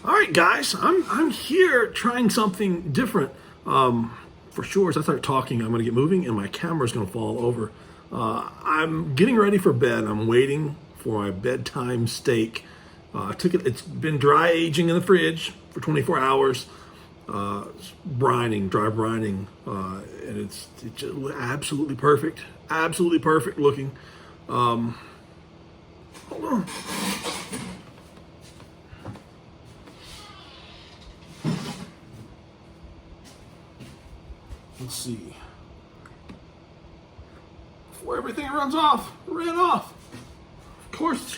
All right, guys, I'm here trying something different. For sure, as I start talking, I'm going to get moving and my camera's going to fall over. I'm getting ready for bed. I'm waiting for my bedtime steak. It's been dry aging in the fridge for 24 hours. It's brining, dry brining, and it's just absolutely perfect looking. Hold on. Let's see. Before everything runs off, ran off. Of course,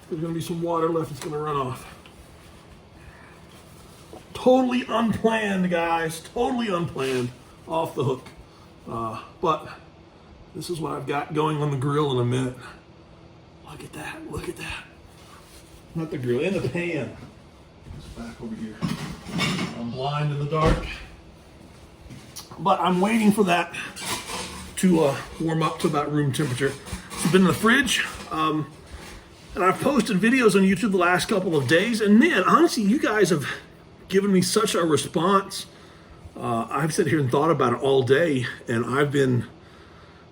there's going to be some water left. It's going to run off. Totally unplanned, guys. Totally unplanned. Off the hook. But this is what I've got going on the grill in a minute. Look at that. Look at that. Not the grill, in the pan. It's back over here. I'm blind in the dark. But I'm waiting for that to warm up to about room temperature. It's been in the fridge. And I've posted videos on YouTube the last couple of days. And man, honestly, you guys have given me such a response. I've sat here and thought about it all day. And I've been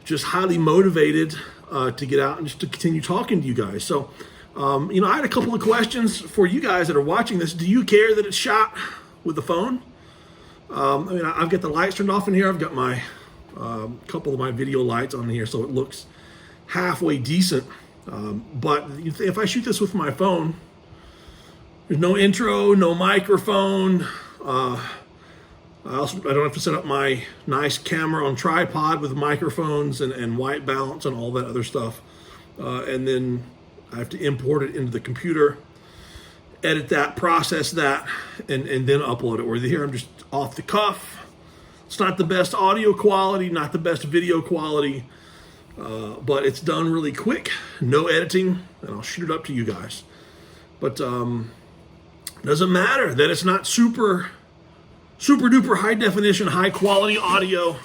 just highly motivated to get out and just to continue talking to you guys. So, I had a couple of questions for you guys that are watching this. Do you care that it's shot with the phone? I've got the lights turned off in here. I've got my couple of my video lights on here, so it looks halfway decent. But if I shoot this with my phone, there's no intro, no microphone. I don't have to set up my nice camera on tripod with microphones and white balance and all that other stuff. And then I have to import it into the computer, edit that, process that, and then upload it. Where here I'm just off the cuff. It's not the best audio quality, not the best video quality, but it's done really quick, no editing, and I'll shoot it up to you guys. But doesn't matter that it's not super duper high definition, high quality audio,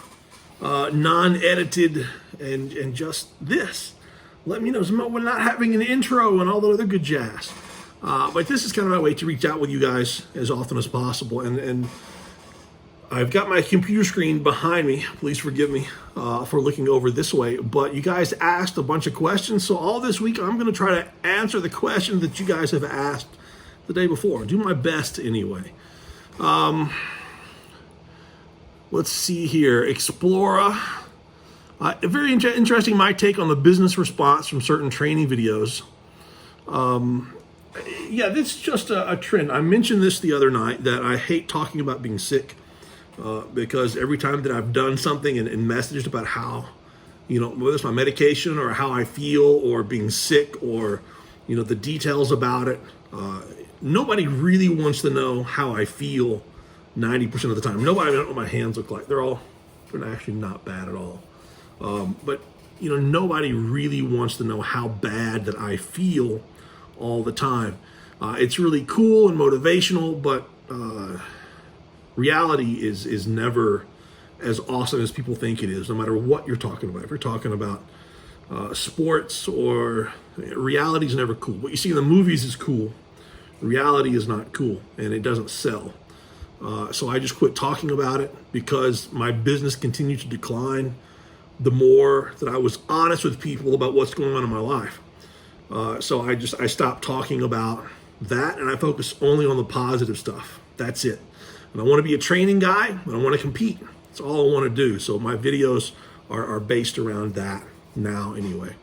non-edited, and just this. Let me know. We're not having an intro and all the other good jazz. But this is kind of my way to reach out with you guys as often as possible. And I've got my computer screen behind me. Please forgive me for looking over this way. But you guys asked a bunch of questions. So all this week, I'm going to try to answer the questions that you guys have asked the day before. Do my best anyway. Let's see here. Explora. Very interesting, my take on the business response from certain training videos. Yeah, this is just a trend. I mentioned this the other night that I hate talking about being sick because every time that I've done something and messaged about how, whether it's my medication or how I feel or being sick or, the details about it, nobody really wants to know how I feel 90% of the time. Nobody, I don't know what my hands look like. They're actually not bad at all. But, nobody really wants to know how bad that I feel all the time. It's really cool and motivational, but reality is never as awesome as people think it is, no matter what you're talking about. If you're talking about sports or reality is never cool. What you see in the movies is cool. Reality is not cool, and it doesn't sell. So I just quit talking about it because my business continued to decline the more that I was honest with people about what's going on in my life. So I stopped talking about that, and I focus only on the positive stuff. That's it. And I want to be a training guy, and I want to compete. That's all I want to do. So my videos are based around that now anyway.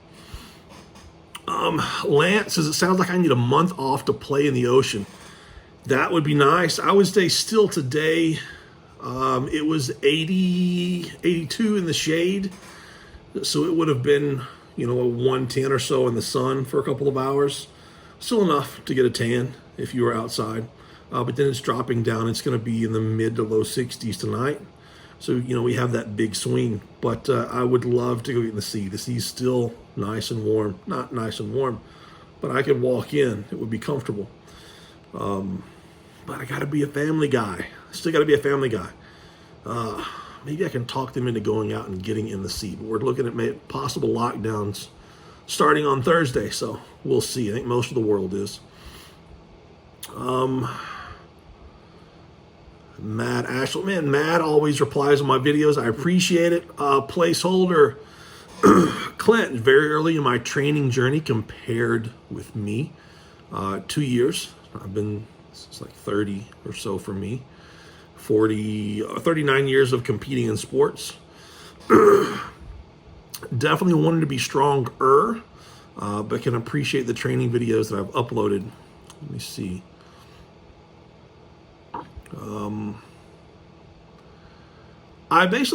Lance says, it sounds like I need a month off to play in the ocean. That would be nice. I would stay still today. It was 82 in the shade. So it would have been, a 110 or so in the sun for a couple of hours. Still enough to get a tan if you were outside. But then it's dropping down. It's going to be in the mid to low 60s tonight. So, we have that big swing. But I would love to go get in the sea. The sea's still nice and warm. Not nice and warm, but I could walk in. It would be comfortable. But I got to be a family guy. I still got to be a family guy. Maybe I can talk them into going out and getting in the sea. But we're looking at possible lockdowns starting on Thursday, so we'll see. I think most of the world is. Matt Ashland, man, Matt always replies on my videos. I appreciate it. Placeholder, Clint, very early in my training journey compared with me. 2 years. I've been, it's like 30 or so for me. 39 years of competing in sports. Definitely wanted to be stronger, but can appreciate the training videos that I've uploaded. Let me see.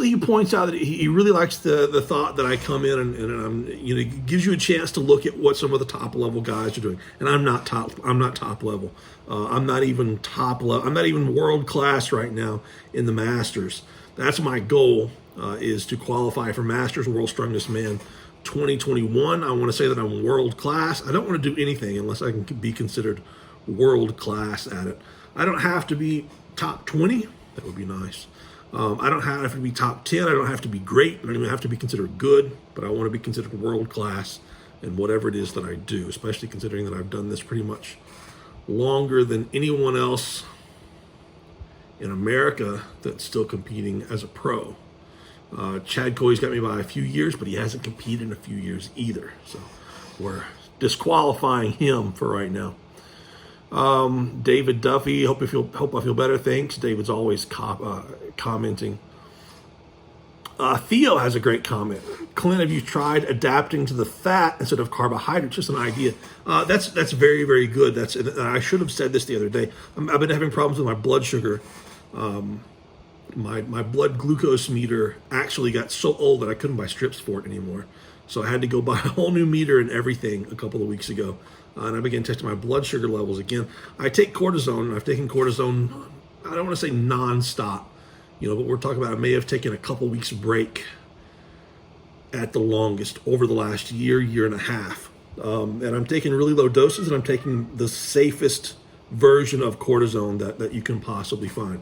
He points out that he really likes the thought that I come in and I'm, it gives you a chance to look at what some of the top level guys are doing. And I'm not top level. I'm not even top level. I'm not even world class right now in the Masters. That's my goal, is to qualify for Masters World Strongest Man 2021. I want to say that I'm world class. I don't want to do anything unless I can be considered world class at it. I don't have to be top 20. That would be nice. I don't have to be top 10. I don't have to be great. I don't even have to be considered good, but I want to be considered world class in whatever it is that I do, especially considering that I've done this pretty much longer than anyone else in America that's still competing as a pro. Chad Coy's got me by a few years, but he hasn't competed in a few years either. So we're disqualifying him for right now. David Duffy, hope I feel better. Thanks. David's always commenting. Theo has a great comment. Clint, have you tried adapting to the fat instead of carbohydrates? Just an idea. That's very, very good. I should have said this the other day. I've been having problems with my blood sugar. My blood glucose meter actually got so old that I couldn't buy strips for it anymore. So I had to go buy a whole new meter and everything a couple of weeks ago. And I began testing my blood sugar levels again. I take cortisone, and I've taken cortisone, I don't want to say nonstop, but we're talking about I may have taken a couple weeks break at the longest over the last year and a half. And I'm taking really low doses, and I'm taking the safest version of cortisone that you can possibly find.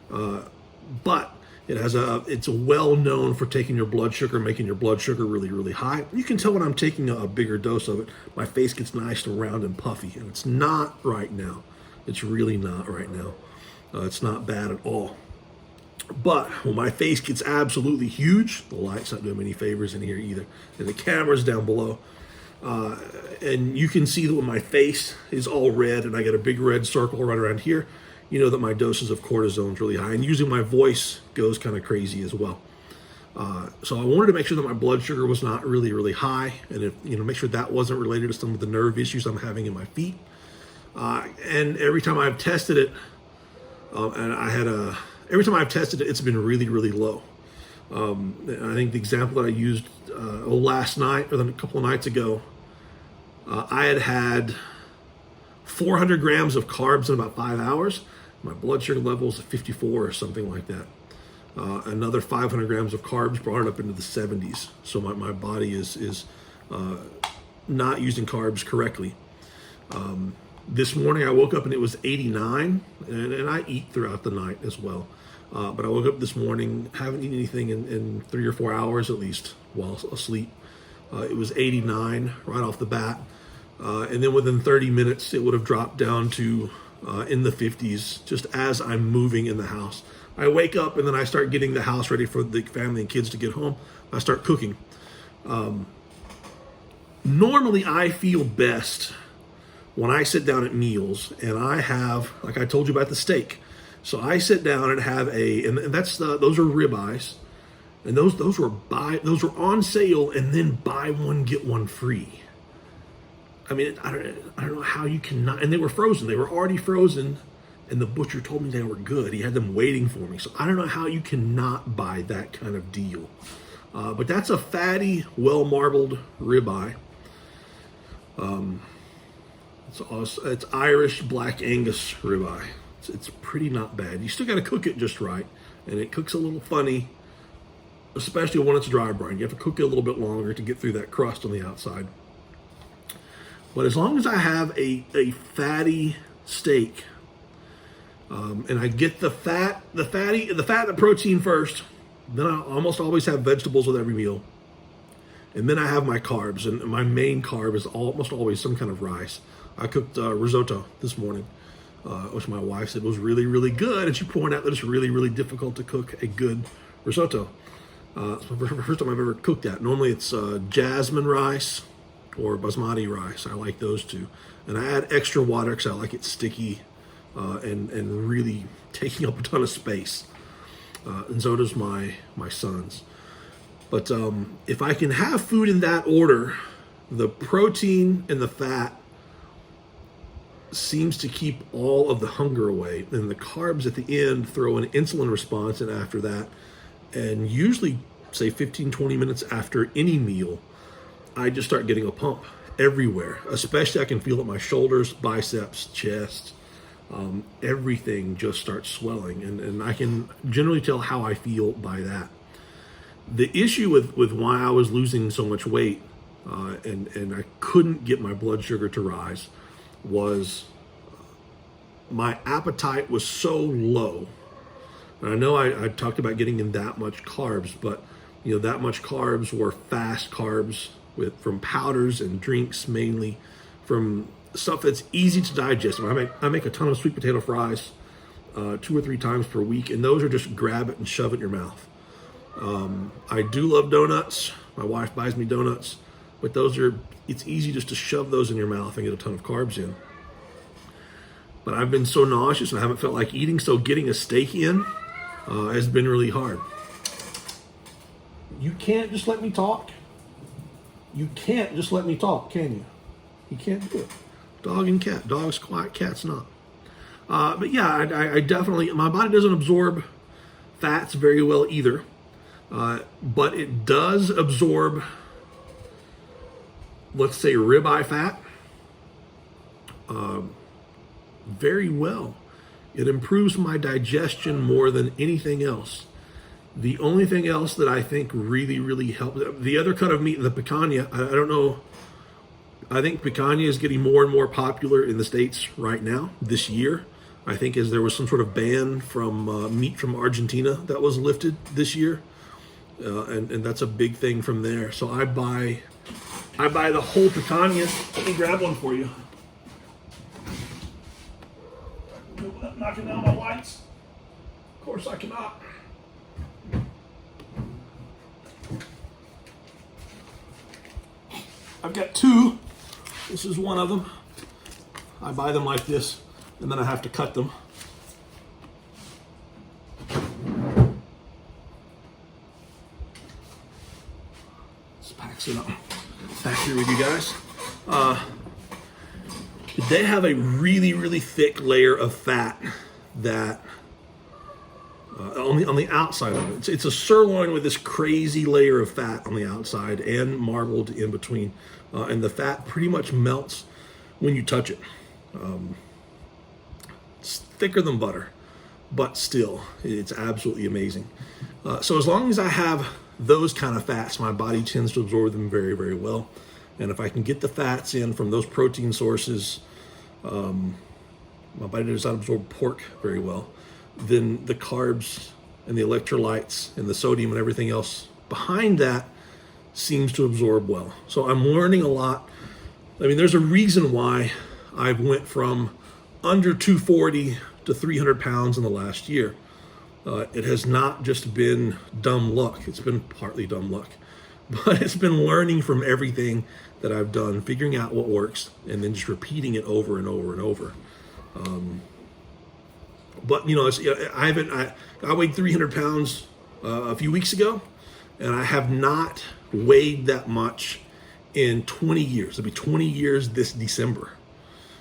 But it's well known for taking your blood sugar, making your blood sugar really, really high. You can tell when I'm taking a bigger dose of it, my face gets nice and round and puffy, and it's not right now. It's really not right now. It's not bad at all. But when my face gets absolutely huge, the light's not doing me any favors in here either, and the camera's down below. And you can see that when my face is all red and I get a big red circle right around here, you know that my doses of cortisone is really high, and usually my voice goes kind of crazy as well. So I wanted to make sure that my blood sugar was not really, really high, and make sure that wasn't related to some of the nerve issues I'm having in my feet. And every time I've tested it, every time I've tested it, it's been really, really low. I think the example that I used last night or then a couple of nights ago, I had 400 grams of carbs in about 5 hours. My blood sugar level is 54 or something like that. Another 500 grams of carbs brought it up into the 70s. So my body is not using carbs correctly. This morning I woke up and it was 89, and I eat throughout the night as well. But I woke up this morning, haven't eaten anything in 3 or 4 hours at least while asleep. It was 89 right off the bat. And then within 30 minutes, it would have dropped down to in the 50s just as I'm moving in the house. I wake up and then I start getting the house ready for the family and kids to get home. I start cooking. Normally, I feel best when I sit down at meals and I have, like I told you about the steak. So I sit down and have and those are ribeyes, and those were on sale, and then buy one get one free. I mean, I don't know how you cannot, and they were frozen. They were already frozen, and the butcher told me they were good. He had them waiting for me. So I don't know how you cannot buy that kind of deal. But that's a fatty, well-marbled ribeye. It's Irish Black Angus ribeye. It's pretty not bad. You still got to cook it just right, and it cooks a little funny, especially when it's dry brine. You have to cook it a little bit longer to get through that crust on the outside. But as long as I have a fatty steak, and I get the fat and the protein first, then I almost always have vegetables with every meal. And then I have my carbs, and my main carb is almost always some kind of rice. I cooked risotto this morning. which my wife said was really, really good. And she pointed out that it's really, really difficult to cook a good risotto. It's the first time I've ever cooked that. Normally it's jasmine rice or basmati rice. I like those two. And I add extra water because I like it sticky and really taking up a ton of space. And so does my sons. But if I can have food in that order, the protein and the fat seems to keep all of the hunger away. And the carbs at the end throw an insulin response in after that. And usually, say 15, 20 minutes after any meal, I just start getting a pump everywhere. Especially I can feel it my shoulders, biceps, chest. Everything just starts swelling. And I can generally tell how I feel by that. The issue with why I was losing so much weight and I couldn't get my blood sugar to rise was my appetite was so low. And I know I talked about getting in that much carbs, but that much carbs were fast carbs from powders and drinks, mainly from stuff that's easy to digest. I make a ton of sweet potato fries 2 or 3 times per week, and those are just grab it and shove it in your mouth. I do love donuts. My wife buys me donuts, but it's easy just to shove those in your mouth and get a ton of carbs in. But I've been so nauseous and I haven't felt like eating, so getting a steak in has been really hard. You can't just let me talk. You can't just let me talk, can you? You can't do it. Dog and cat. Dog's quiet, cat's not. But yeah, I definitely, my body doesn't absorb fats very well either. But it does absorb, let's say, ribeye fat very well. It improves my digestion more than anything else. The only thing else that I think really, really helps, the other cut of meat, the picanha, I don't know, I think picanha is getting more and more popular in the States right now, this year. I think as there was some sort of ban from meat from Argentina that was lifted this year. And that's a big thing from there. So I buy the whole picanha. Let me grab one for you. Without knocking down my lights. Of course I cannot. I've got 2. This is one of them. I buy them like this, and then I have to cut them. Back here with you guys. They have a really, really thick layer of fat that on the outside of it. It's a sirloin with this crazy layer of fat on the outside and marbled in between, and the fat pretty much melts when you touch it. It's thicker than butter, but still, it's absolutely amazing. So as long as I have those kind of fats, my body tends to absorb them very, very well. And if I can get the fats in from those protein sources, my body does not absorb pork very well, then the carbs and the electrolytes and the sodium and everything else behind that seems to absorb well. So I'm learning a lot. I mean, there's a reason why I've went from under 240 to 300 pounds in the last year. It has not just been dumb luck. It's been partly dumb luck, but it's been learning from everything that I've done, figuring out what works, and then just repeating it over and over and over. But I weighed 300 pounds a few weeks ago, and I have not weighed that much in 20 years. It'll be 20 years this December.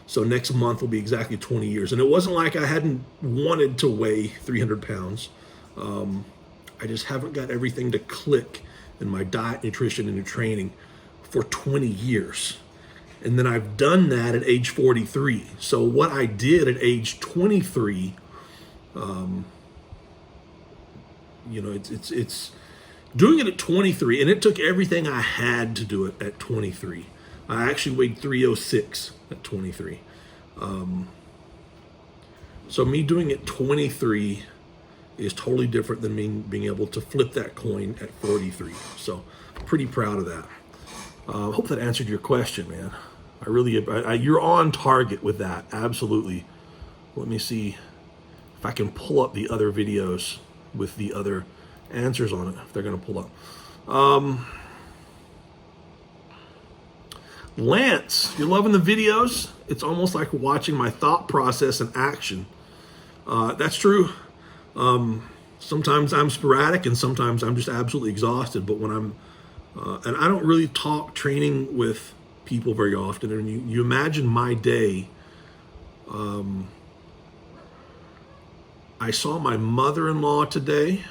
So next month will be exactly 20 years. And it wasn't like I hadn't wanted to weigh 300 pounds. I just haven't got everything to click in my diet, nutrition, and training for 20 years. And then I've done that at age 43. So what I did at age 23, it's doing it at 23, and it took everything I had to do it at 23. I actually weighed 306 at 23. So me doing it 23 is totally different than me being able to flip that coin at 43. So pretty proud of that. Hope that answered your question, man. You're on target with that. Absolutely Let me see if I can pull up the other videos with the other answers on it, if they're going to pull up. Lance, you're loving the videos? It's almost like watching my thought process in action. That's true. Sometimes I'm sporadic and sometimes I'm just absolutely exhausted. But when and I don't really talk training with people very often. And you imagine my day. I saw my mother-in-law today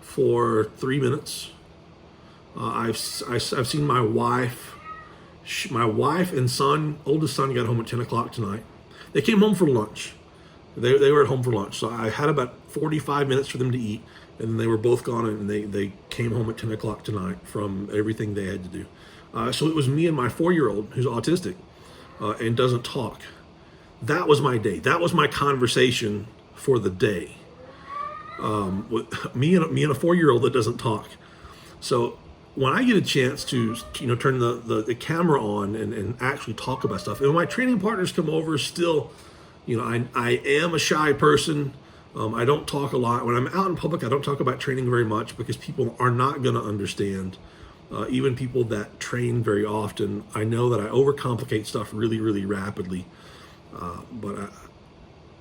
for 3 minutes. I've seen my wife. My wife and son, oldest son, got home at 10 o'clock tonight. They came home for lunch. They were at home for lunch. So I had about 45 minutes for them to eat. And they were both gone, and they came home at 10 o'clock tonight from everything they had to do. So it was me and my 4-year-old, who's autistic and doesn't talk. That was my day. That was my conversation for the day. With me and a 4-year-old that doesn't talk. So when I get a chance to turn the camera on and actually talk about stuff, and when my training partners come over, still, I am a shy person. I don't talk a lot. When I'm out in public, I don't talk about training very much because people are not going to understand. Even people that train very often, I know that I overcomplicate stuff really, really rapidly. But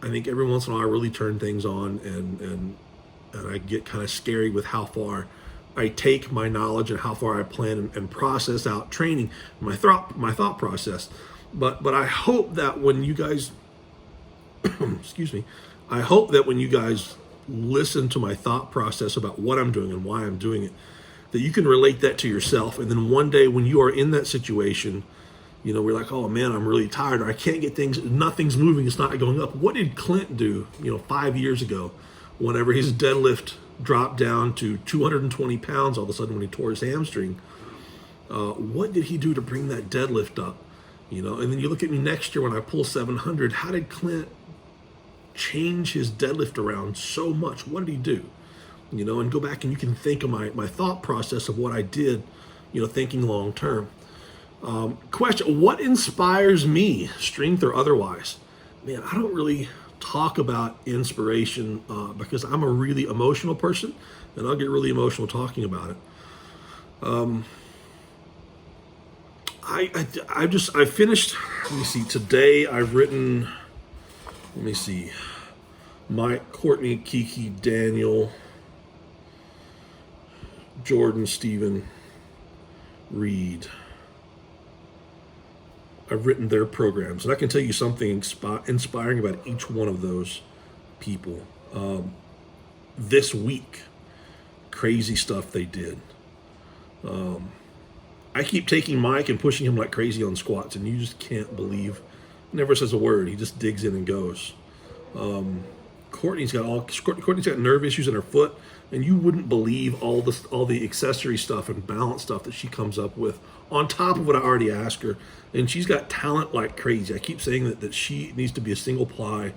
I think every once in a while I really turn things on, and I get kind of scary with how far I take my knowledge and how far I plan and process out training, my thought process. But I hope that when you guys, excuse me, I hope that when you guys listen to my thought process about what I'm doing and why I'm doing it, that you can relate that to yourself. And then one day when you are in that situation, we're like, oh man, I'm really tired, or I can't get things, nothing's moving, it's not going up. What did Clint do, 5 years ago, whenever his deadlift dropped down to 220 pounds all of a sudden when he tore his hamstring? What did he do to bring that deadlift up? And then you look at me next year when I pull 700, how did Clint change his deadlift around so much? What did he do? And go back and you can think of my thought process of what I did, thinking long term. Question, what inspires me, strength or otherwise? Man, I don't really talk about inspiration because I'm a really emotional person, and I'll get really emotional talking about it. I finished, let me see, today I've written, let me see, Mike, Courtney, Kiki, Daniel, Jordan, Steven, Reed. I've written their programs, and I can tell you something inspiring about each one of those people. This week, crazy stuff they did. I keep taking Mike and pushing him like crazy on squats, and you just can't believe. He never says a word. He just digs in and goes. Courtney's got nerve issues in her foot, and you wouldn't believe all the accessory stuff and balance stuff that she comes up with on top of what I already asked her. And she's got talent like crazy. I keep saying that she needs to be a single ply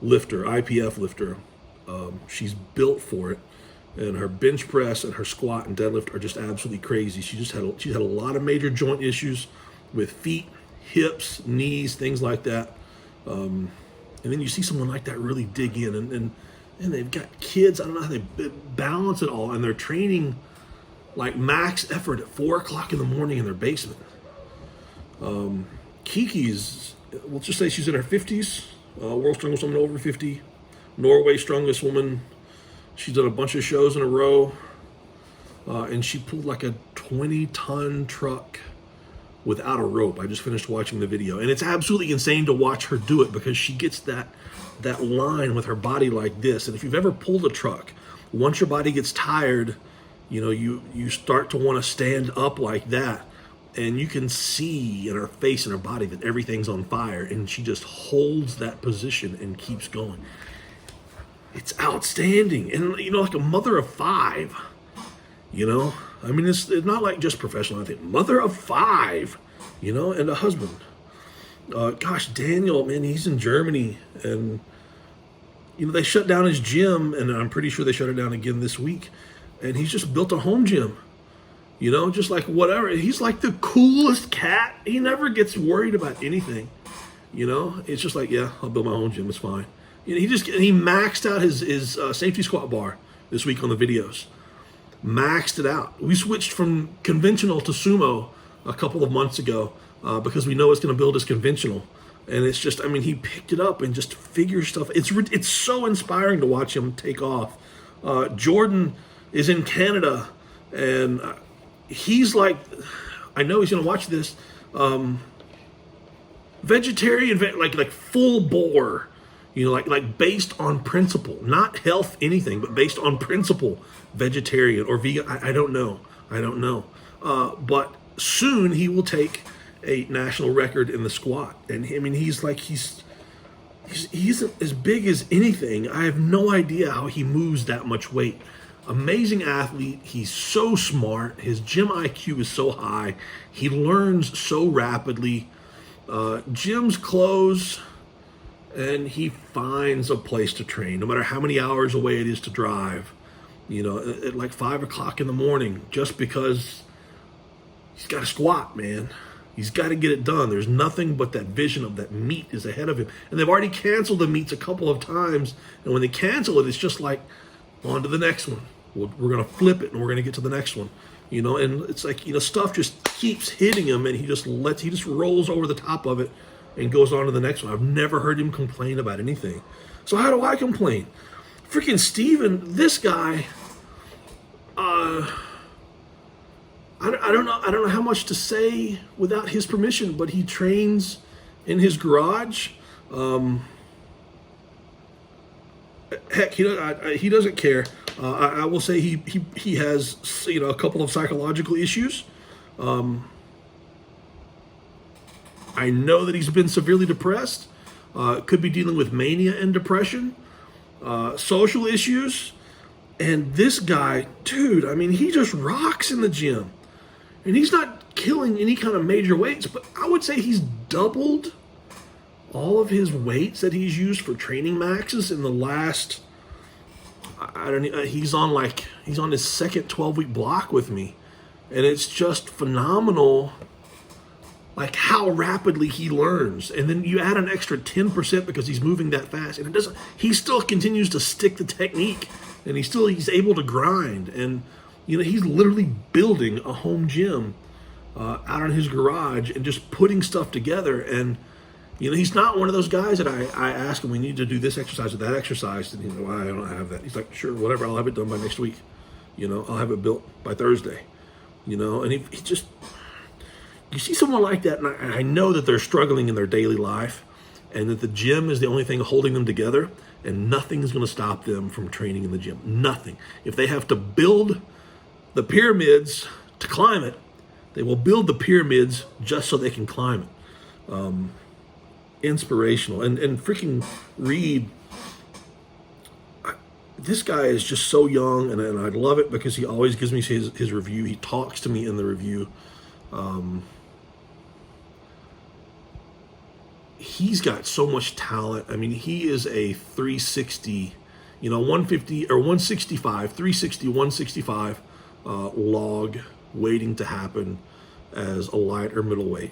lifter, IPF lifter. She's built for it, and her bench press and her squat and deadlift are just absolutely crazy. She's had a lot of major joint issues with feet, hips, knees, things like that. And then you see someone like that really dig in, and they've got kids. I don't know how they balance it all, and they're training like max effort at 4 o'clock in the morning in their basement. Kiki's, let's just say she's in her 50s, world's strongest woman over 50, Norway's strongest woman. She's done a bunch of shows in a row, and she pulled like a 20-ton truck without a rope. I just finished watching the video, and it's absolutely insane to watch her do it because she gets that line with her body like this. And if you've ever pulled a truck, once your body gets tired, you start to want to stand up like that, and you can see in her face and her body that everything's on fire, and she just holds that position and keeps going. It's outstanding. And like a mother of 5, I mean, it's not like just professional. I think mother of 5, and a husband. Gosh, Daniel, man, he's in Germany, and they shut down his gym, and I'm pretty sure they shut it down again this week. And he's just built a home gym, just like whatever. He's like the coolest cat. He never gets worried about anything. It's just like, yeah, I'll build my own gym. It's fine. He maxed out his safety squat bar this week on the videos. Maxed it out. We switched from conventional to sumo a couple of months ago because we know it's going to build his conventional. And it's just, he picked it up and just figures stuff. It's so inspiring to watch him take off. Jordan is in Canada, and he's like, I know he's going to watch this, vegetarian, like full bore, like based on principle, not health anything, but based on principle, vegetarian or vegan. I don't know. But soon he will take a national record in the squat. And he's as big as anything. I have no idea how he moves that much weight. Amazing athlete. He's so smart. His gym IQ is so high. He learns so rapidly. Gyms close and he finds a place to train, no matter how many hours away it is to drive, at like 5 o'clock in the morning, just because he's got to squat, man. He's got to get it done. There's nothing but that vision of that meet is ahead of him. And they've already canceled the meets a couple of times. And when they cancel it, it's just like, on to the next one. We're going to flip it and we're going to get to the next one. And it's like, stuff just keeps hitting him and he just rolls over the top of it and goes on to the next one. I've never heard him complain about anything. So how do I complain? Freaking Steven, this guy, I don't know how much to say without his permission, but he trains in his garage. Heck, he doesn't care. I will say he has a couple of psychological issues. I know that he's been severely depressed. Could be dealing with mania and depression, social issues, and this guy, dude. He just rocks in the gym, and he's not killing any kind of major weights. But I would say he's doubled all of his weights that he's used for training maxes in the last. He's on his second 12-week block with me, and it's just phenomenal, like how rapidly he learns. And then you add an extra 10% because he's moving that fast, and he still continues to stick the technique, and he's able to grind. And he's literally building a home gym out in his garage and just putting stuff together. And he's not one of those guys that I ask him, we need to do this exercise or that exercise. And he's like, well, I don't have that. He's like, sure, whatever. I'll have it done by next week. I'll have it built by Thursday. And he just, you see someone like that, and I know that they're struggling in their daily life and that the gym is the only thing holding them together, and nothing is going to stop them from training in the gym. Nothing. If they have to build the pyramids to climb it, they will build the pyramids just so they can climb it. Inspirational. And freaking Reed, this guy is just so young, and I love it because he always gives me his review. He talks to me in the review. He's got so much talent. He is a 360, 150 or 165, 360, 165 log waiting to happen as a light or middleweight.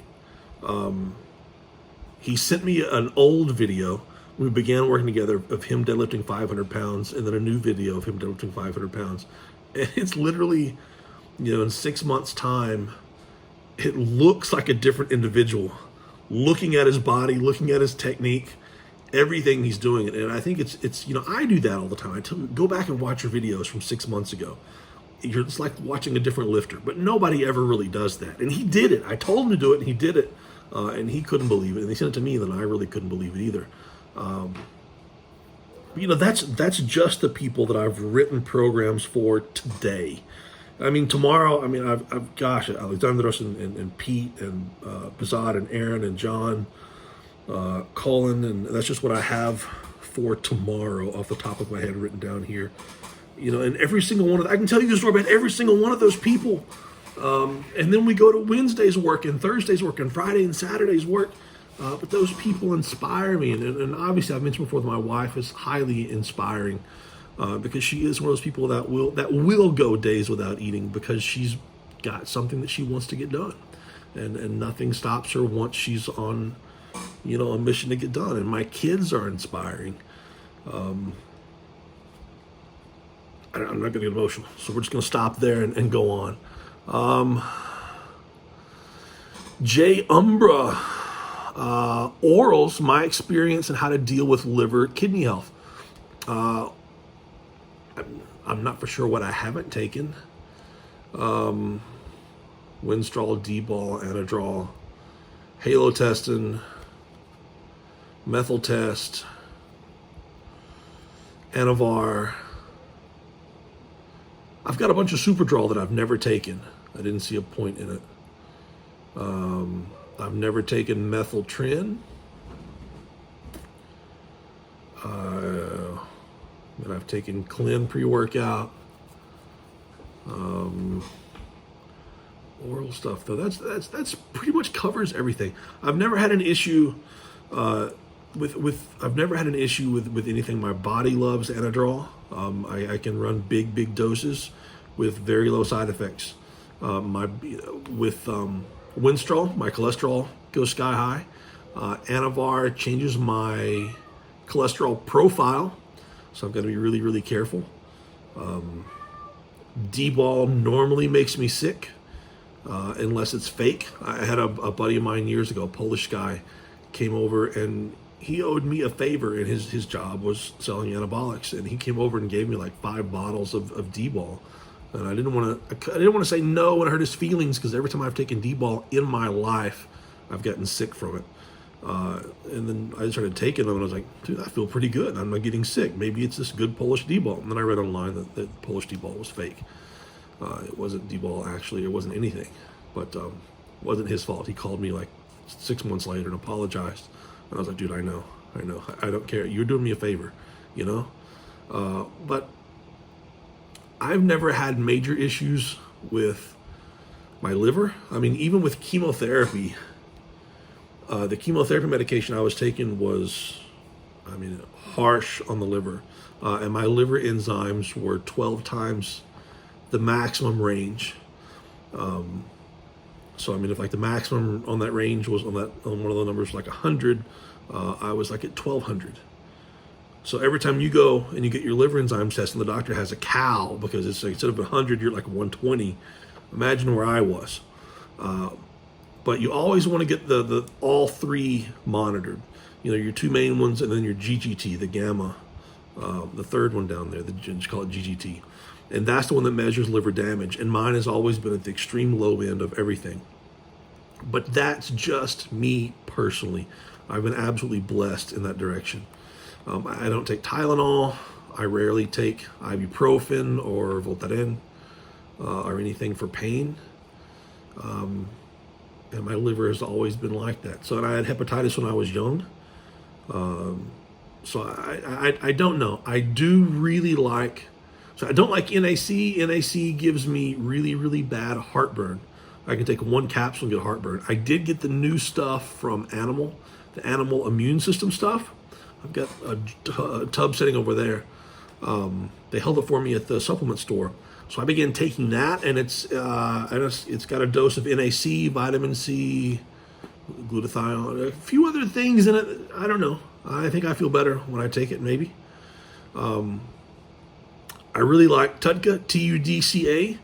He sent me an old video when we began working together of him deadlifting 500 pounds, and then a new video of him deadlifting 500 pounds. And it's literally, in 6 months' time, it looks like a different individual. Looking at his body, looking at his technique, everything he's doing. And I think it's I do that all the time. I tell you, go back and watch your videos from 6 months ago. It's like watching a different lifter, but nobody ever really does that. And he did it. I told him to do it, and he did it. And he couldn't believe it. And they sent it to me, and I really couldn't believe it either. That's just the people that I've written programs for today. Tomorrow, I've Alexandros and Pete and Bazad and Aaron and John, Colin, and that's just what I have for tomorrow off the top of my head written down here. And every single one of I can tell you the story about every single one of those people. And then we go to Wednesday's work and Thursday's work and Friday and Saturday's work. But those people inspire me. And obviously I've mentioned before that my wife is highly inspiring because she is one of those people that will go days without eating because she's got something that she wants to get done. And nothing stops her once she's on a mission to get done. And my kids are inspiring. I'm not going to get emotional, so we're just going to stop there and go on. Jay Umbra, orals, my experience and how to deal with liver kidney health. I'm not for sure what I haven't taken. Winstrol, D-ball, Anadrol, halotestin, methyl test, Anavar. I've got a bunch of Superdrol that I've never taken. I didn't see a point in it. I've never taken methyltrin. And I've taken Clen pre-workout. Oral stuff though, that's pretty much covers everything. I've never had an issue I've never had an issue with anything my body loves. Anadrol. I can run big doses with very low side effects. Winstrol, my cholesterol goes sky high. Anavar changes my cholesterol profile, so I've got to be really careful. D-ball normally makes me sick, unless it's fake. I had a buddy of mine years ago, a Polish guy, came over and he owed me a favor, and his job was selling anabolics, and he came over and gave me like 5 bottles of D-ball. And I didn't want to say no and hurt his feelings, because every time I've taken D-ball in my life, I've gotten sick from it. And then I started taking them, and I was like, dude, I feel pretty good. I'm not getting sick. Maybe it's this good Polish D-ball. And then I read online that Polish D-ball was fake. It wasn't D-ball, actually. It wasn't anything. But it wasn't his fault. He called me like 6 months later and apologized. And I was like, dude, I know. I don't care. You're doing me a favor, But I've never had major issues with my liver. I mean, even with chemotherapy, the chemotherapy medication I was taking was, harsh on the liver. And my liver enzymes were 12 times the maximum range. So, if like the maximum on that range was on one of the numbers like 100, I was like at 1200. So every time you go and you get your liver enzymes tested, the doctor has a cow, because it's like, instead of 100, you're like 120. Imagine where I was. But you always want to get the all 3 monitored. Your 2 main ones, and then your GGT, the gamma, the third one down there, just call it GGT. And that's the one that measures liver damage. And mine has always been at the extreme low end of everything. But that's just me personally. I've been absolutely blessed in that direction. I don't take Tylenol. I rarely take ibuprofen or Voltaren or anything for pain. And my liver has always been like that. So, and I had hepatitis when I was young. So I don't know. I do really like... So I don't like NAC. NAC gives me really bad heartburn. I can take 1 capsule and get heartburn. I did get the new stuff from Animal, the Animal Immune System stuff. I've got a tub sitting over there. They held it for me at the supplement store. So I began taking that, and it's got a dose of NAC, vitamin C, glutathione, a few other things in it. I don't know. I think I feel better when I take it, maybe. I really like Tudca, Tudca,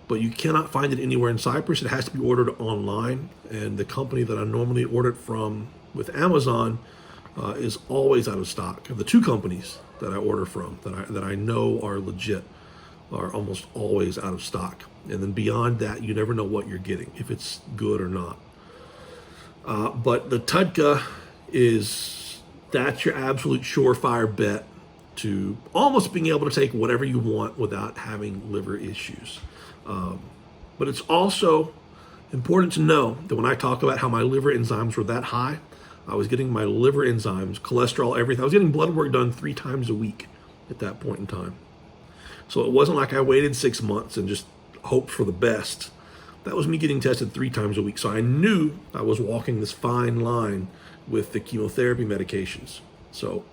but you cannot find it anywhere in Cyprus. It has to be ordered online, and the company that I normally order it from with Amazon is always out of stock. The 2 companies that I order from that I know are legit are almost always out of stock. And then beyond that, you never know what you're getting, if it's good or not. But the Tudca that's your absolute surefire bet to almost being able to take whatever you want without having liver issues. But it's also important to know that when I talk about how my liver enzymes were that high, I was getting my liver enzymes, cholesterol, everything. I was getting blood work done 3 times a week at that point in time. So it wasn't like I waited 6 months and just hoped for the best. That was me getting tested 3 times a week. So I knew I was walking this fine line with the chemotherapy medications. So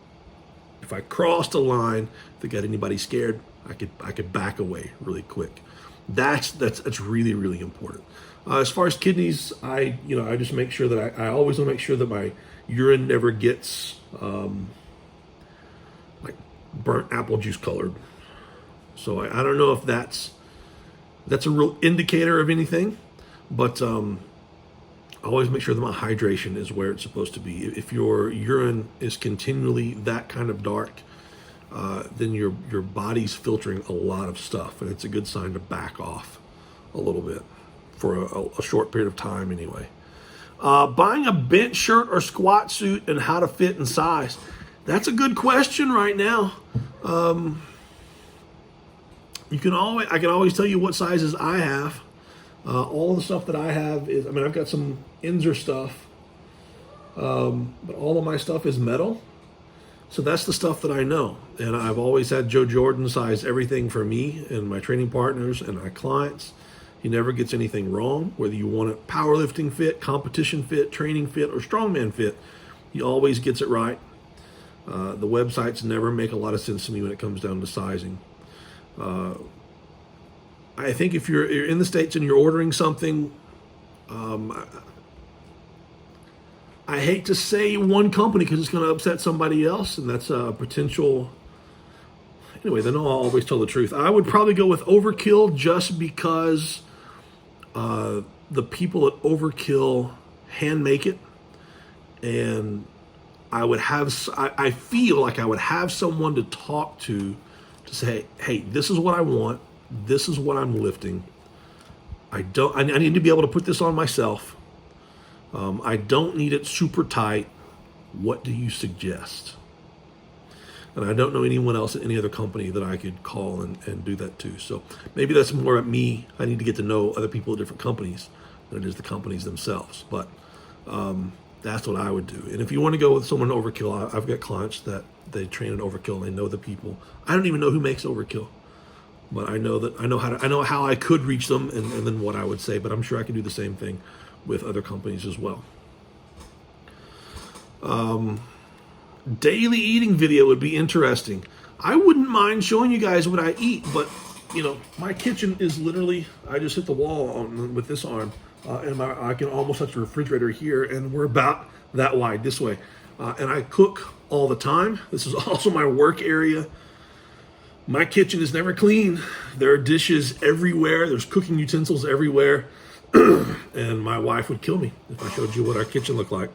if I crossed a line that got anybody scared, I could back away really quick. That's really important. As far as kidneys, I just make sure that I always want to make sure that my urine never gets like burnt apple juice colored. So I don't know if that's a real indicator of anything, but I always make sure that my hydration is where it's supposed to be. If your urine is continually that kind of dark, then your body's filtering a lot of stuff, and it's a good sign to back off a little bit for a short period of time anyway. Buying a bench shirt or squat suit and how to fit and size. That's a good question right now. I can always tell you what sizes I have. All the stuff that I have is, I've got some Inzer stuff, but all of my stuff is metal. So that's the stuff that I know. And I've always had Joe Jordan size everything for me and my training partners and my clients. He never gets anything wrong. Whether you want it powerlifting fit, competition fit, training fit, or strongman fit, he always gets it right. The websites never make a lot of sense to me when it comes down to sizing. I think if you're in the States and you're ordering something, I hate to say one company because it's going to upset somebody else, and that's a potential. Anyway, then I'll always tell the truth. I would probably go with Overkill just because the people at Overkill hand make it, and I feel like I would have someone to talk to say, hey, this is what I want. This is what I'm lifting. I need to be able to put this on myself. I don't need it super tight. What do you suggest? And I don't know anyone else at any other company that I could call and do that to. So maybe that's more at me. I need to get to know other people at different companies than it is the companies themselves. But that's what I would do. And if you want to go with someone Overkill, I've got clients that they train at Overkill and they know the people. I don't even know who makes Overkill, but I know how I could reach them and then what I would say. But I'm sure I could do the same thing with other companies as well. Daily eating video would be interesting. I wouldn't mind showing you guys what I eat, but my kitchen is literally, I just hit the wall with this arm, and I can almost touch the refrigerator here, and we're about that wide this way. And I cook all the time. This is also my work area. My kitchen is never clean. There are dishes everywhere. There's cooking utensils everywhere. And my wife would kill me if I showed you what our kitchen looked like.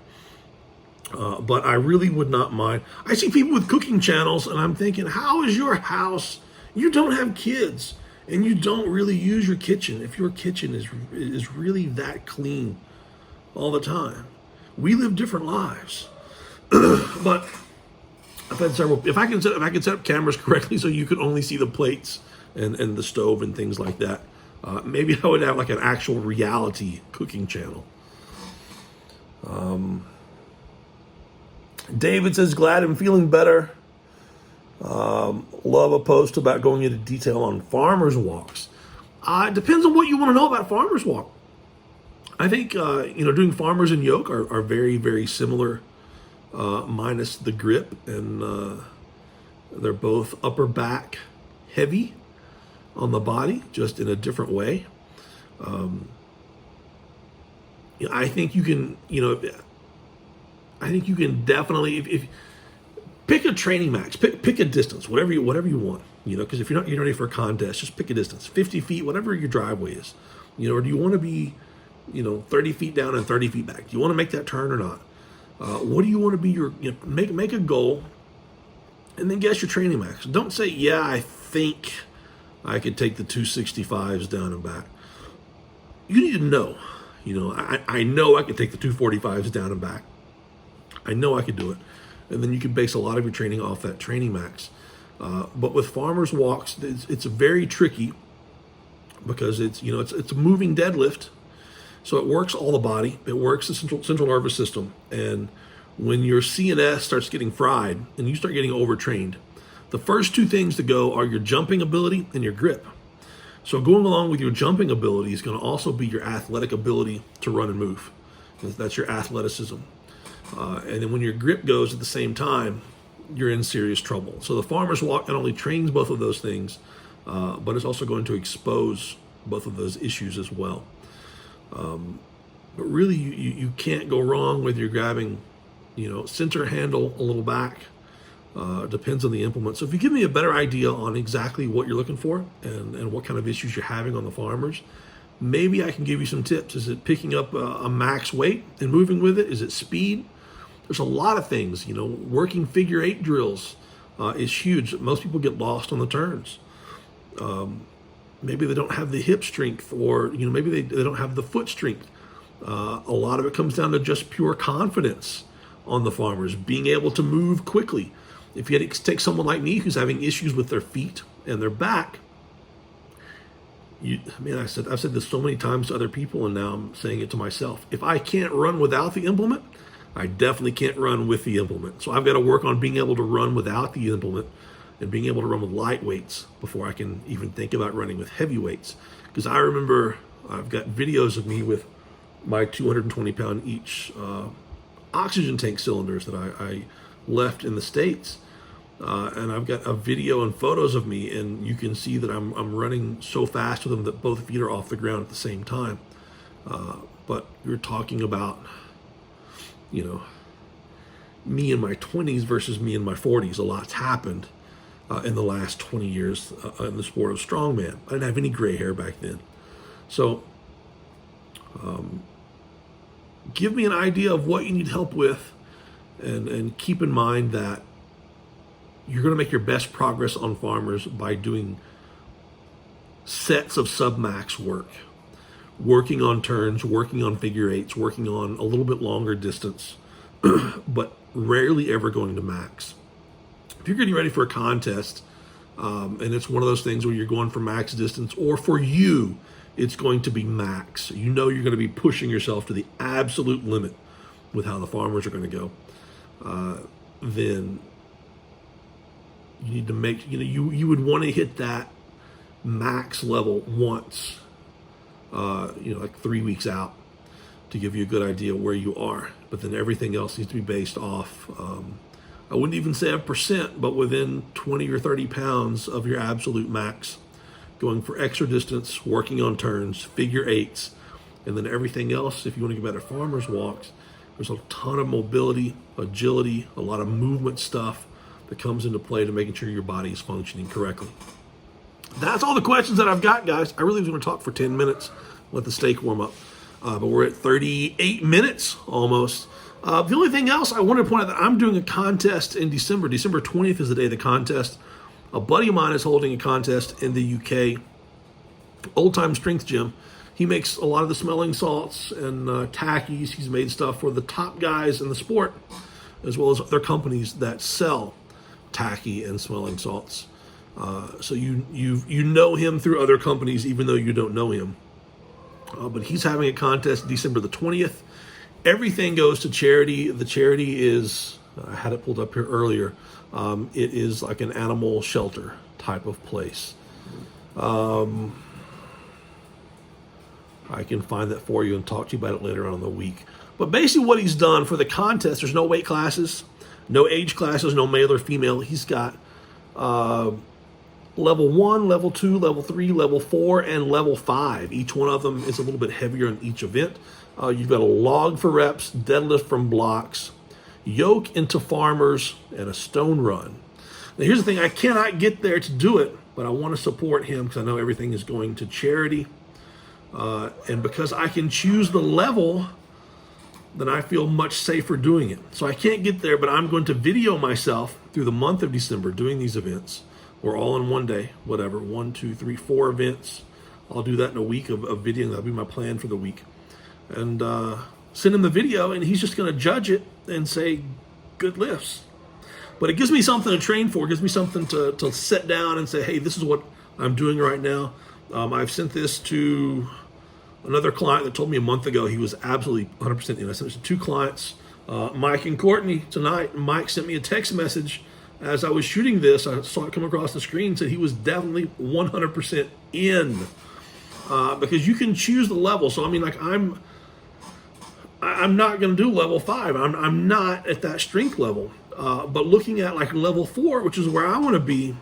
But I really would not mind. I see people with cooking channels, and I'm thinking, how is your house? You don't have kids, and you don't really use your kitchen. If your kitchen is really that clean all the time, we live different lives. But I've had several. If I can set up cameras correctly so you could only see the plates and the stove and things like that, maybe I would have like an actual reality cooking channel. David says, glad I'm feeling better. Love a post about going into detail on farmers walks. It depends on what you want to know about farmers walk. I think, doing farmers and yoke are very, very similar, minus the grip, and they're both upper back heavy on the body, just in a different way. I think you can, definitely, if pick a training max, pick a distance, whatever you want, because if you're not getting ready for a contest, just pick a distance, 50 feet, whatever your driveway is, or do you want to be, 30 feet down and 30 feet back? Do you want to make that turn or not? What do you want to be make a goal, and then guess your training max. Don't say, yeah, I think I could take the 265s down and back. You need to know, I know I could take the 245s down and back. I know I could do it. And then you can base a lot of your training off that training max. But with farmers walks, it's very tricky because it's a moving deadlift. So it works all the body. It works the central nervous system. And when your CNS starts getting fried and you start getting overtrained, the first two things to go are your jumping ability and your grip. So going along with your jumping ability is going to also be your athletic ability to run and move. That's your athleticism. And then when your grip goes at the same time, you're in serious trouble. So the farmer's walk not only trains both of those things, but it's also going to expose both of those issues as well. But really, you can't go wrong with your grabbing center handle a little back. Depends on the implement. So if you give me a better idea on exactly what you're looking for and what kind of issues you're having on the farmers, maybe I can give you some tips. Is it picking up a max weight and moving with it? Is it speed? There's a lot of things. Working figure 8 drills is huge. Most people get lost on the turns. Maybe they don't have the hip strength, or maybe they don't have the foot strength. A lot of it comes down to just pure confidence on the farmers, being able to move quickly. If you had to take someone like me who's having issues with their feet and their back, I've said this so many times to other people, and now I'm saying it to myself. If I can't run without the implement, I definitely can't run with the implement. So I've got to work on being able to run without the implement and being able to run with light weights before I can even think about running with heavy weights. Because I remember I've got videos of me with my 220-pound each oxygen tank cylinders that I left in the States. And I've got a video and photos of me, and you can see that I'm running so fast with them that both feet are off the ground at the same time. But you're talking about, me in my 20s versus me in my 40s. A lot's happened in the last 20 years in the sport of strongman. I didn't have any gray hair back then. So give me an idea of what you need help with, and keep in mind that you're going to make your best progress on farmers by doing sets of sub-max work, working on turns, working on figure 8s, working on a little bit longer distance, but rarely ever going to max. If you're getting ready for a contest, and it's one of those things where you're going for max distance, or for you, it's going to be max. You're going to be pushing yourself to the absolute limit with how the farmers are going to go. Then you need to make, you would want to hit that max level once, like 3 weeks out, to give you a good idea where you are. But then everything else needs to be based off, I wouldn't even say a percent, but within 20 or 30 pounds of your absolute max, going for extra distance, working on turns, figure 8s, and then everything else. If you want to get better farmers walks, there's a ton of mobility, agility, a lot of movement stuff that comes into play to making sure your body is functioning correctly. That's all the questions that I've got, guys. I really was going to talk for 10 minutes, let the steak warm up. But we're at 38 minutes almost. The only thing else I wanted to point out that I'm doing a contest in December. December 20th is the day of the contest. A buddy of mine is holding a contest in the UK, Old Time Strength Gym. He makes a lot of the smelling salts and tackies. He's made stuff for the top guys in the sport, as well as other companies that sell tacky and smelling salts. So you know him through other companies, even though you don't know him. But he's having a contest December the 20th. Everything goes to charity. The charity is, I had it pulled up here earlier, it is like an animal shelter type of place. I can find that for you and talk to you about it later on in the week. But basically what he's done for the contest, there's no weight classes, no age classes, no male or female. He's got level 1, level 2, level 3, level 4, and level 5. Each one of them is a little bit heavier in each event. You've got a log for reps, deadlift from blocks, yoke into farmers, and a stone run. Now here's the thing, I cannot get there to do it, but I want to support him because I know everything is going to charity. And because I can choose the level, then I feel much safer doing it. So I can't get there, but I'm going to video myself through the month of December doing these events. We're all in one day, whatever, 1, 2, 3, 4 events. I'll do that in a week of video. That'll be my plan for the week. And send him the video, and he's just going to judge it and say, good lifts. But it gives me something to train for. It gives me something to sit down and say, hey, this is what I'm doing right now. I've sent this to another client that told me a month ago he was absolutely 100% in. I sent it to 2 clients, Mike and Courtney, tonight. Mike sent me a text message as I was shooting this. I saw it come across the screen, said he was definitely 100% in. Because you can choose the level. So, I mean, like, I'm not going to do level 5. I'm not at that strength level. But looking at, like, level 4, which is where I want to be,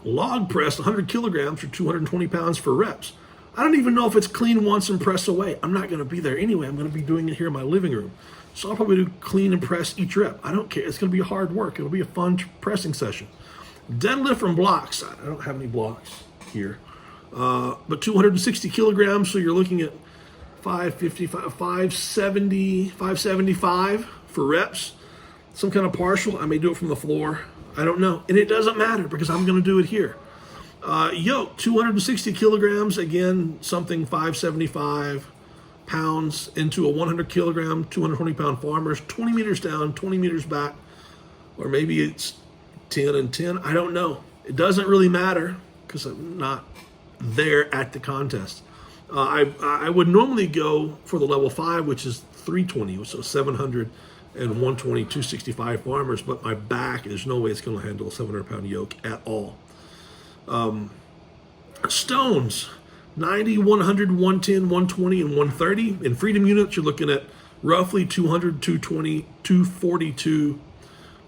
log press 100 kilograms for 220 pounds for reps. I don't even know if it's clean once and press away. I'm not going to be there anyway. I'm going to be doing it here in my living room. So I'll probably do clean and press each rep. I don't care. It's going to be hard work. It'll be a fun pressing session. Deadlift from blocks. I don't have any blocks here. But 260 kilograms, so you're looking at 555, 570, 575 for reps. Some kind of partial. I may do it from the floor. I don't know. And it doesn't matter because I'm going to do it here. Yoke, 260 kilograms. Again, something 575 pounds into a 100 kilogram, 220 pound farmers, 20 meters down, 20 meters back, or maybe it's 10 and 10. I don't know. It doesn't really matter because I'm not there at the contest. I would normally go for the level 5, which is 320, so 700 and 120, 265 farmers, but my back, there's no way it's going to handle a 700 pound yoke at all. Stones, 90, 100, 110, 120, and 130. In freedom units, you're looking at roughly 200, 220, 242,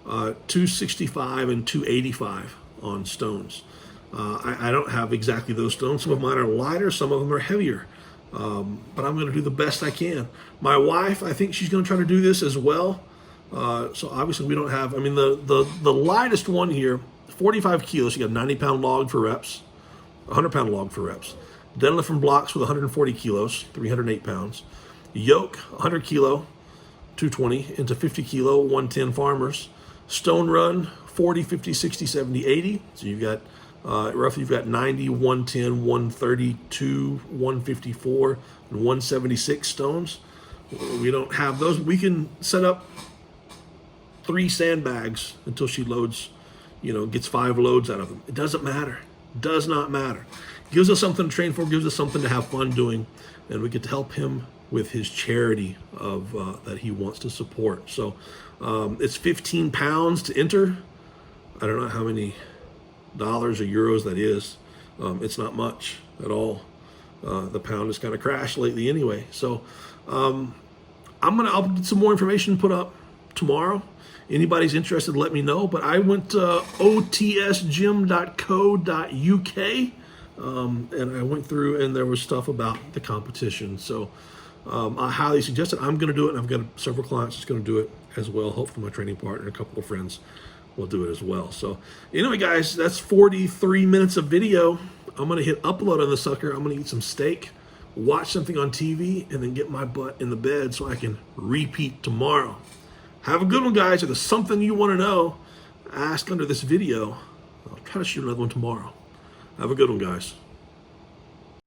265, and 285 on stones. I don't have exactly those stones. Some of mine are lighter, some of them are heavier. But I'm going to do the best I can. My wife, I think she's going to try to do this as well. So obviously we don't have, I mean, the lightest one here, 45 kilos, you got a 90 pound log for reps, 100 pound log for reps. Deadlift from blocks with 140 kilos, 308 pounds. Yoke, 100 kilo, 220 into 50 kilo, 110 farmers. Stone run, 40, 50, 60, 70, 80. So you've got roughly you've got 90, 110, 132, 154, and 176 stones. We don't have those. We can set up 3 sandbags until she loads, gets 5 loads out of them. It doesn't matter. Does not matter. Gives us something to train for, gives us something to have fun doing, and we get to help him with his charity of that he wants to support. So it's 15 pounds to enter. I don't know how many dollars or euros that is. It's not much at all. The pound has kind of crashed lately anyway. So I'll get some more information put up tomorrow. Anybody's interested, let me know. But I went to otsgym.co.uk and I went through and there was stuff about the competition. So I highly suggest it. I'm going to do it, and I've got several clients that's going to do it as well. Hopefully my training partner and a couple of friends will do it as well. So anyway, guys, that's 43 minutes of video. I'm going to hit upload on the sucker. I'm going to eat some steak, watch something on TV, and then get my butt in the bed so I can repeat tomorrow. Have a good one, guys. If there's something you want to know, ask under this video. I'll try to shoot another one tomorrow. Have a good one, guys.